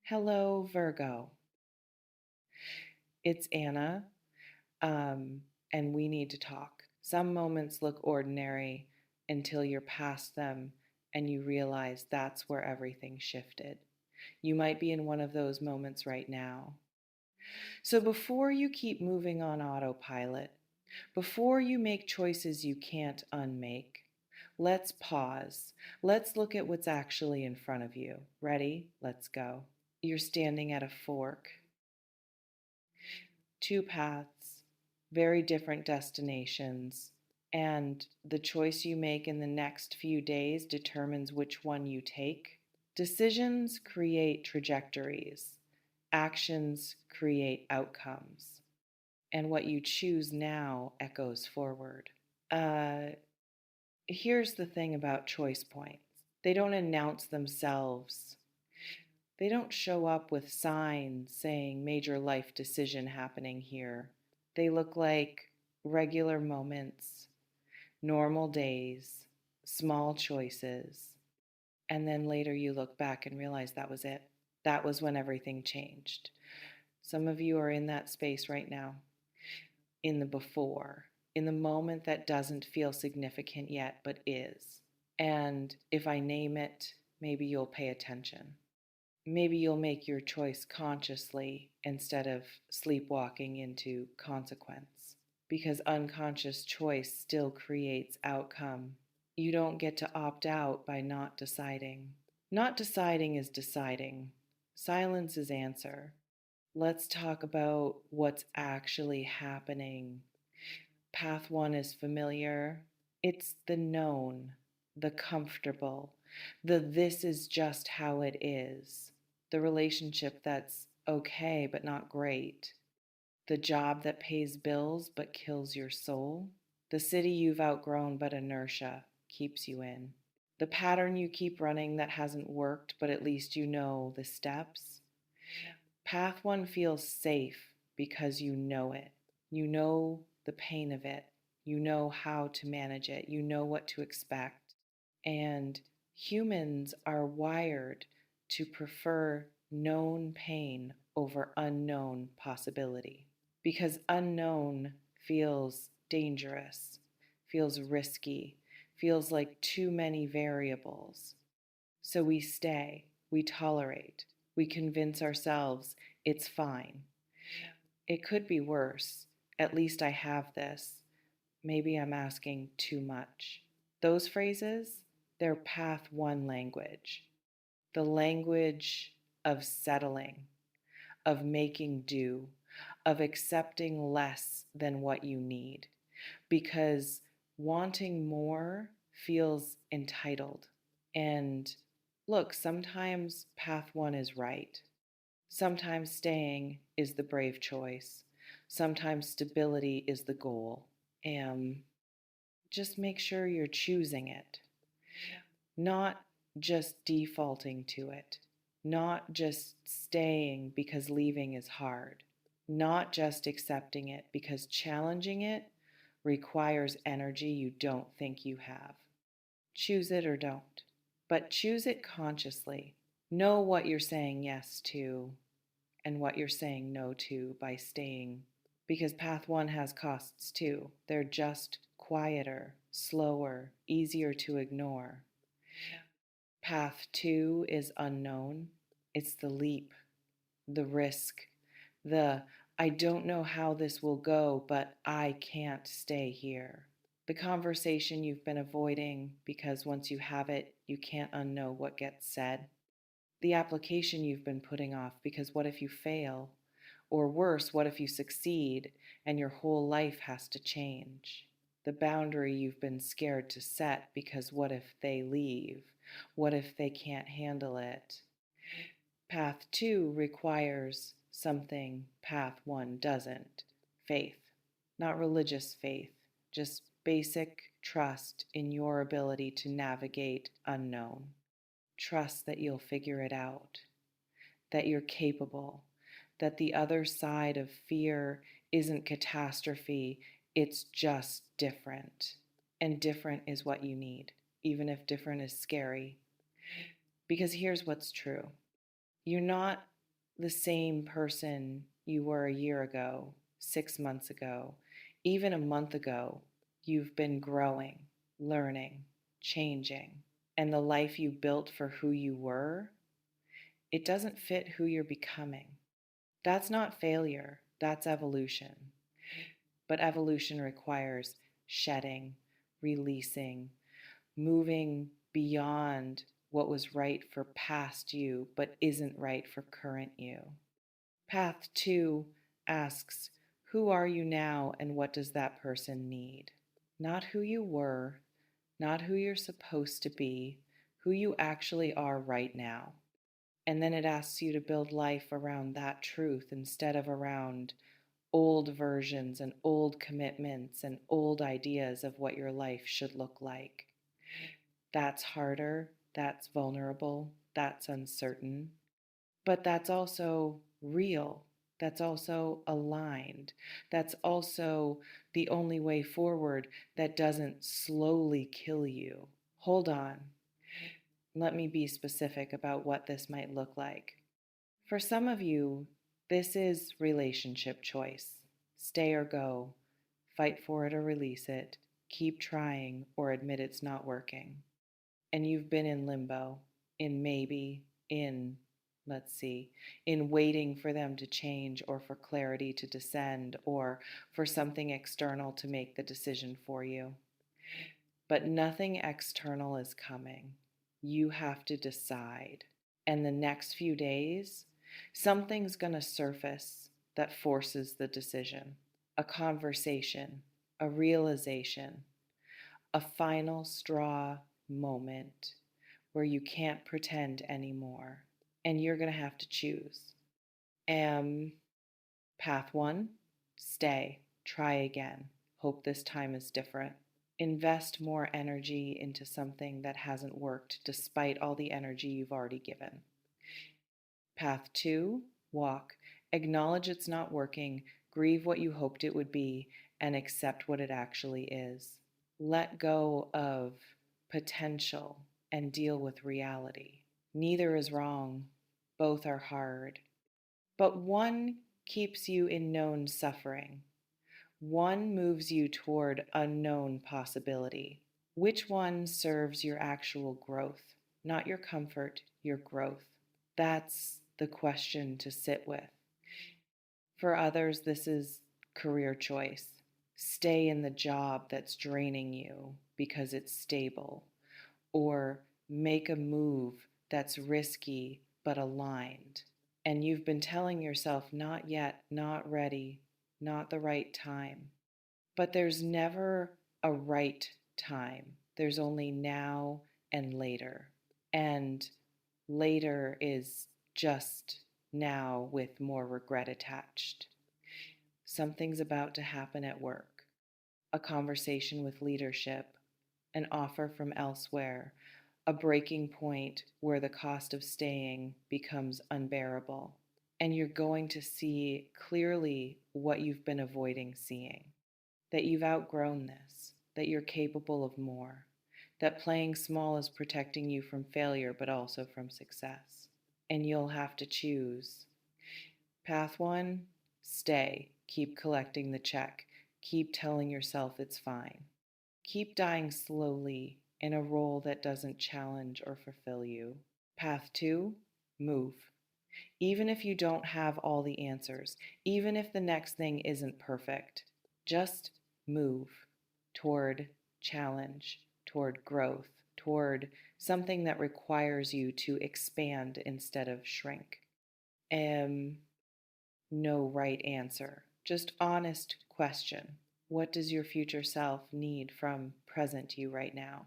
Hello, Virgo. It's Anna, and we need to talk. Some moments look ordinary until you're past them and you realize that's where everything shifted. You might be in one of those moments right now. So before you keep moving on autopilot, before you make choices you can't unmake, let's pause. Let's look at what's actually in front of you. Ready? Let's go. You're standing at a fork. Two paths, very different destinations, and the choice you make in the next few days determines which one you take. Decisions create trajectories, actions create outcomes, and what you choose now echoes forward. Uh, Here's the thing about choice points, they don't announce themselves. They don't show up with signs saying major life decision happening here. They look like regular moments, normal days, small choices. And then later you look back and realize that was it. That was when everything changed. Some of you are in that space right now, in the before, in the moment that doesn't feel significant yet, but is. And if I name it, maybe you'll pay attention. Maybe you'll make your choice consciously instead of sleepwalking into consequence. Because unconscious choice still creates outcome. You don't get to opt out by not deciding. Not deciding is deciding. Silence is answer. Let's talk about what's actually happening. Path one is familiar. It's the known, the comfortable, the this is just how it is, the relationship that's okay but not great, the job that pays bills but kills your soul, the city you've outgrown but inertia keeps you in, the pattern you keep running that hasn't worked but at least you know the steps. Path one feels safe because you know it. You know the pain of it. You know how to manage it. You know what to expect. And humans are wired to prefer known pain over unknown possibility because unknown feels dangerous, feels risky, feels like too many variables. So we stay, we tolerate, we convince ourselves it's fine. It could be worse. At least I have this. Maybe I'm asking too much. Those phrases, they're path one language. The language of settling, of making do, of accepting less than what you need. Because wanting more feels entitled. And look, sometimes path one is right. Sometimes staying is the brave choice. Sometimes stability is the goal. And just make sure you're choosing it, not just defaulting to it, not just staying because leaving is hard, not just accepting it because challenging it requires energy you don't think you have. Choose it or don't, but choose it consciously. Know what you're saying yes to and what you're saying no to by staying. Because path one has costs too. They're just quieter, slower, easier to ignore. Path two is unknown. It's the leap, the risk, the I don't know how this will go, but I can't stay here. The conversation you've been avoiding because once you have it, you can't unknow what gets said. The application you've been putting off because what if you fail? Or worse, what if you succeed and your whole life has to change? The boundary you've been scared to set because what if they leave? What if they can't handle it? Path two requires something path one doesn't, faith. Not religious faith, just basic trust in your ability to navigate unknown. Trust that you'll figure it out, that you're capable, that the other side of fear isn't catastrophe, it's just different. And different is what you need, even if different is scary. Because here's what's true, you're not the same person you were a year ago, 6 months ago, even a month ago. You've been growing, learning, changing, and the life you built for who you were, it doesn't fit who you're becoming. That's not failure, that's evolution. But evolution requires shedding, releasing, moving beyond what was right for past you but isn't right for current you. Path 2 asks, who are you now and what does that person need? Not who you were, not who you're supposed to be, who you actually are right now. And then it asks you to build life around that truth instead of around old versions and old commitments and old ideas of what your life should look like. That's harder, that's vulnerable, that's uncertain, but that's also real. That's also aligned. That's also the only way forward that doesn't slowly kill you. Hold on. Let me be specific about what this might look like. For some of you, this is relationship choice. Stay or go, fight for it or release it, keep trying or admit it's not working. And you've been in limbo, in maybe, in, let's see, in waiting for them to change or for clarity to descend or for something external to make the decision for you. But nothing external is coming. You have to decide. And the next few days, something's going to surface that forces the decision. A conversation, a realization, a final straw moment where you can't pretend anymore. And you're going to have to choose. Path 1, stay, try again. Hope this time is different. Invest more energy into something that hasn't worked despite all the energy you've already given. Path 2, walk. Acknowledge it's not working, grieve what you hoped it would be, and accept what it actually is. Let go of potential and deal with reality. Neither is wrong, both are hard. But one keeps you in known suffering. One moves you toward unknown possibility. Which one serves your actual growth? Not your comfort, your growth. That's the question to sit with. For others, this is career choice. Stay in the job that's draining you because it's stable, or make a move that's risky but aligned. And you've been telling yourself, not yet, not ready, not the right time. But there's never a right time. There's only now and later. And later is just now with more regret attached. Something's about to happen at work, a conversation with leadership, an offer from elsewhere, a breaking point where the cost of staying becomes unbearable. And you're going to see clearly what you've been avoiding seeing, that you've outgrown this, that you're capable of more, that playing small is protecting you from failure but also from success. And you'll have to choose. Path 1, stay, keep collecting the check, keep telling yourself it's fine. Keep dying slowly in a role that doesn't challenge or fulfill you. Path 2, move. Even if you don't have all the answers, even if the next thing isn't perfect, just move toward challenge, toward growth, toward something that requires you to expand instead of shrink. No right answer, just honest question. What does your future self need from present you right now?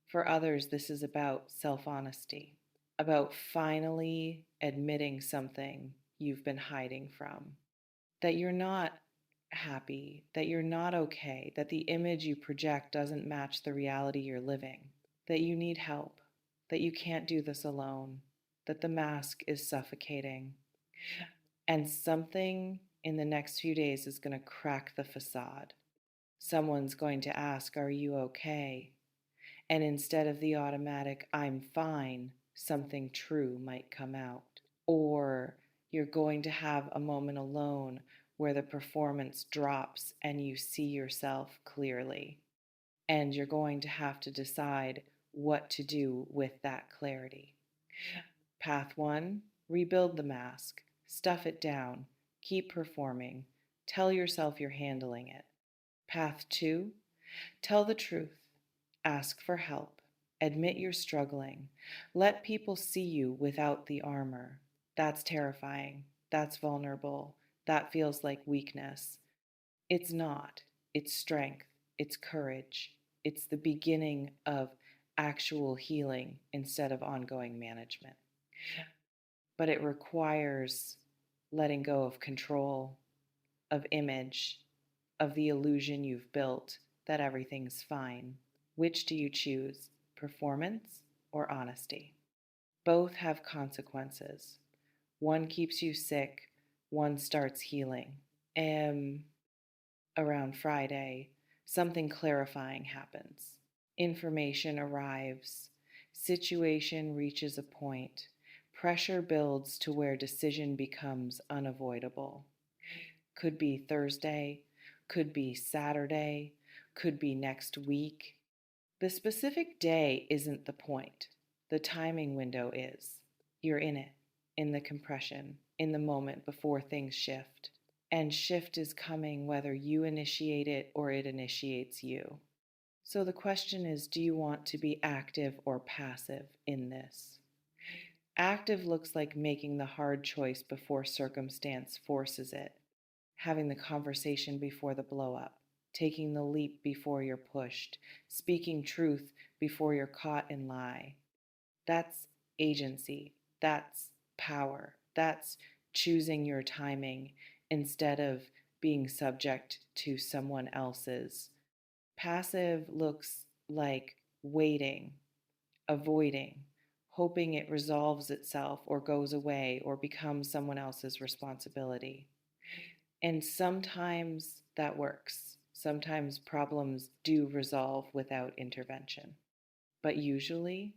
For others, this is about self-honesty, about finally admitting something you've been hiding from, that you're not happy, that you're not okay, that the image you project doesn't match the reality you're living, that you need help, that you can't do this alone, that the mask is suffocating. And something in the next few days is going to crack the facade. Someone's going to ask, are you okay? And instead of the automatic, I'm fine, something true might come out. or you're going to have a moment alone where the performance drops and you see yourself clearly. And you're going to have to decide what to do with that clarity. Path one, rebuild the mask, stuff it down, keep performing, tell yourself you're handling it. Path two, tell the truth, ask for help, admit you're struggling, let people see you without the armor. That's terrifying, that's vulnerable, that feels like weakness. It's not, it's strength, it's courage, it's the beginning of actual healing instead of ongoing management. But it requires letting go of control, of image, of the illusion you've built that everything's fine. Which do you choose, performance or honesty? Both have consequences. One keeps you sick, one starts healing. Around Friday, something clarifying happens. Information arrives, situation reaches a point, pressure builds to where decision becomes unavoidable. Could be Thursday, could be Saturday, could be next week. The specific day isn't the point. The timing window is. You're in it, in the compression, in the moment before things shift. And shift is coming whether you initiate it or it initiates you. So the question is, do you want to be active or passive in this? Active looks like making the hard choice before circumstance forces it, having the conversation before the blow up, taking the leap before you're pushed, speaking truth before you're caught in lie. That's agency. That's power. That's choosing your timing instead of being subject to someone else's. Passive looks like waiting, avoiding, hoping it resolves itself or goes away or becomes someone else's responsibility. And sometimes that works. Sometimes problems do resolve without intervention. But usually,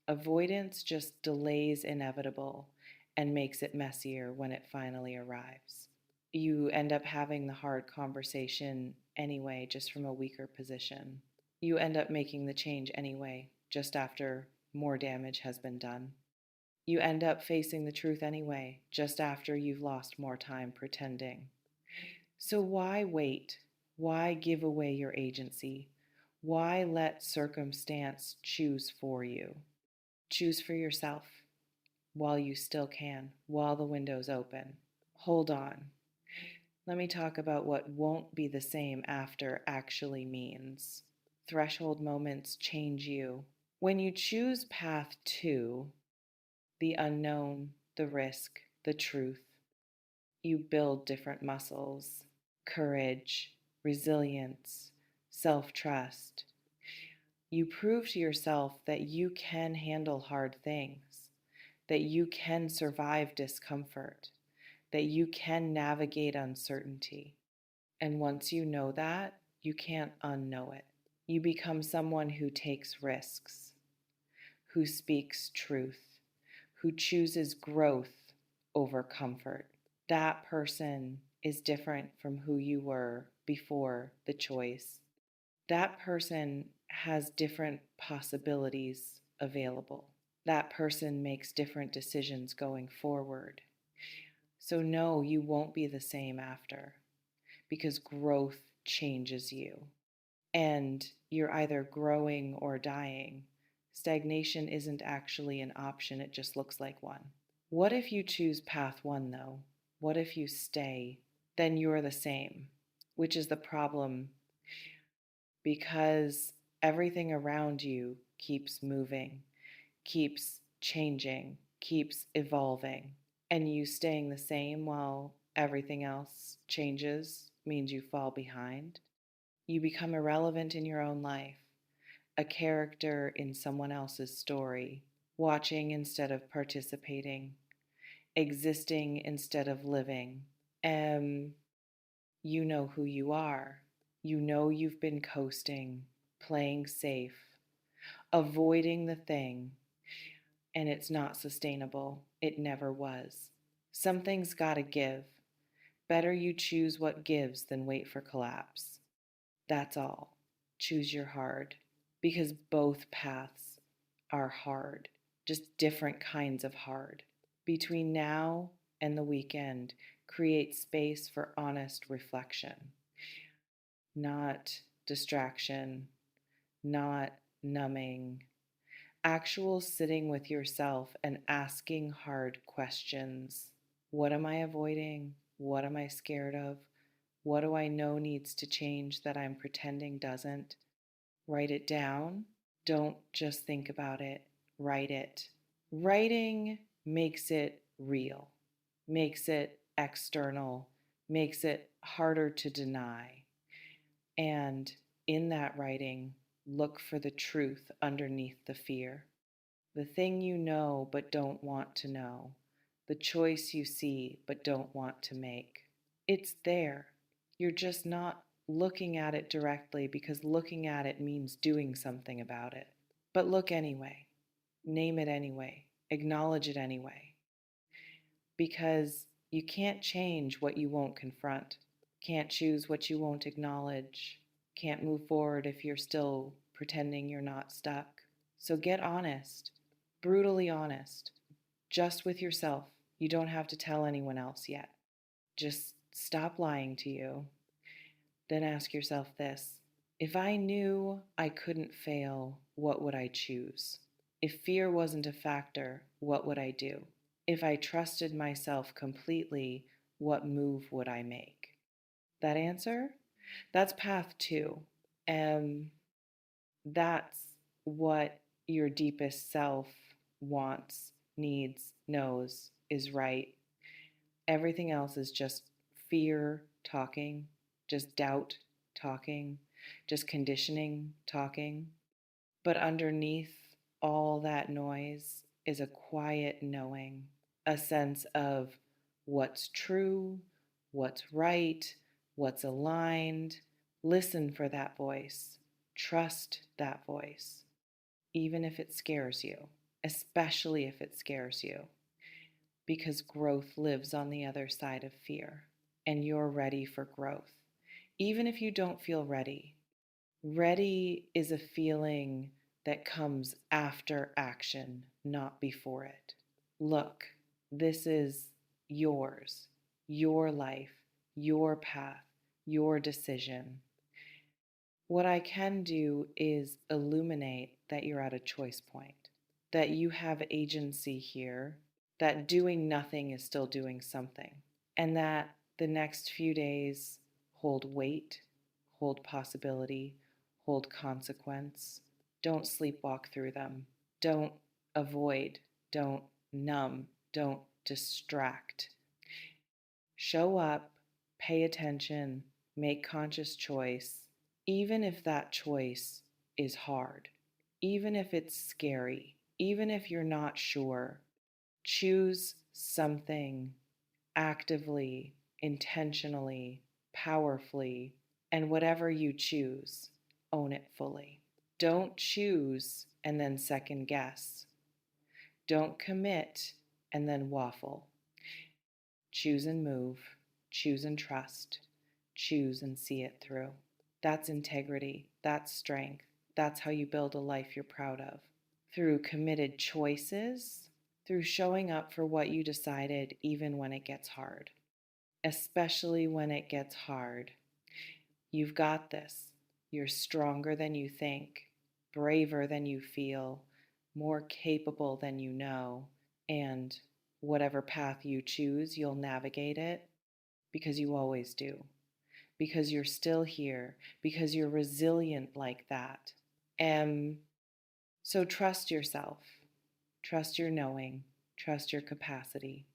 avoidance just delays inevitable and makes it messier when it finally arrives. You end up having the hard conversation anyway, just from a weaker position. You end up making the change anyway, just after more damage has been done. You end up facing the truth anyway, just after you've lost more time pretending. So why wait? Why give away your agency? Why let circumstance choose for you? Choose for yourself while you still can, while the window's open. Hold on. Let me talk about what won't be the same after actually means. Threshold moments change you. When you choose path two, the unknown, the risk, the truth, you build different muscles, courage, resilience, self-trust. You prove to yourself that you can handle hard things, that you can survive discomfort, that you can navigate uncertainty. And once you know that, you can't unknow it. You become someone who takes risks, who speaks truth, who chooses growth over comfort. That person is different from who you were before the choice. That person has different possibilities available. That person makes different decisions going forward. So, no, you won't be the same after, because growth changes you. And you're either growing or dying. Stagnation isn't actually an option, it just looks like one. What if you choose path one, though? What if you stay? Then you're the same, which is the problem, because everything around you keeps moving, keeps changing, keeps evolving. And you staying the same while everything else changes means you fall behind. You become irrelevant in your own life, a character in someone else's story, watching instead of participating, existing instead of living. You know who you are. You know you've been coasting, playing safe, avoiding the thing, and it's not sustainable. It never was. Something's gotta give. Better you choose what gives than wait for collapse. That's all. Choose your hard. Because both paths are hard, just different kinds of hard. Between now and the weekend, create space for honest reflection, not distraction, not numbing, actual sitting with yourself and asking hard questions. What am I avoiding? What am I scared of? What do I know needs to change that I'm pretending doesn't? Write it down. Don't just think about it, write it. Writing makes it real, makes it external, makes it harder to deny. And in that writing, look for the truth underneath the fear. The thing you know but don't want to know. The choice you see but don't want to make. It's there. You're just not looking at it directly because looking at it means doing something about it. But look anyway. Name it anyway. Acknowledge it anyway. Because you can't change what you won't confront. Can't choose what you won't acknowledge. Can't move forward if you're still pretending you're not stuck. So get honest, brutally honest, just with yourself. You don't have to tell anyone else yet. Just stop lying to you. Then ask yourself this: if I knew I couldn't fail, what would I choose? If fear wasn't a factor, what would I do? If I trusted myself completely, what move would I make? That answer? That's path two. And that's what your deepest self wants, needs, knows is right. Everything else is just fear talking, just doubt talking, just conditioning talking. But underneath all that noise is a quiet knowing, a sense of what's true, what's right, what's aligned. Listen for that voice. Trust that voice, even if it scares you, especially if it scares you, because growth lives on the other side of fear, and you're ready for growth. Even if you don't feel ready, ready is a feeling that comes after action, not before it. Look, this is yours, your life, your path, your decision. What I can do is illuminate that you're at a choice point, that you have agency here, that doing nothing is still doing something, and that the next few days hold weight, hold possibility, hold consequence. Don't sleepwalk through them. Don't avoid. Don't numb. Don't distract. Show up, pay attention, make conscious choice, even if that choice is hard, even if it's scary, even if you're not sure. Choose something actively, intentionally, powerfully, and whatever you choose, own it fully. Don't choose and then second guess. Don't commit and then waffle. Choose and move, choose and trust, choose and see it through. That's integrity, that's strength, that's how you build a life you're proud of. Through committed choices, through showing up for what you decided even when it gets hard. Especially when it gets hard. You've got this. You're stronger than you think, braver than you feel, more capable than you know, and whatever path you choose, you'll navigate it because you always do, because you're still here, because you're resilient like that. And so trust yourself, trust your knowing, trust your capacity,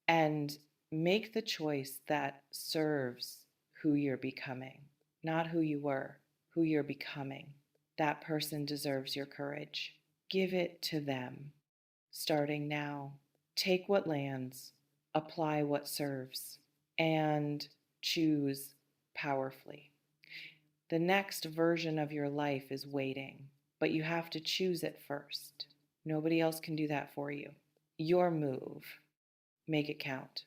and make the choice that serves who you're becoming, not who you were, who you're becoming. That person deserves your courage. Give it to them, starting now. Take what lands, apply what serves, and choose powerfully. The next version of your life is waiting, but you have to choose it first. Nobody else can do that for you. Your move. Make it count.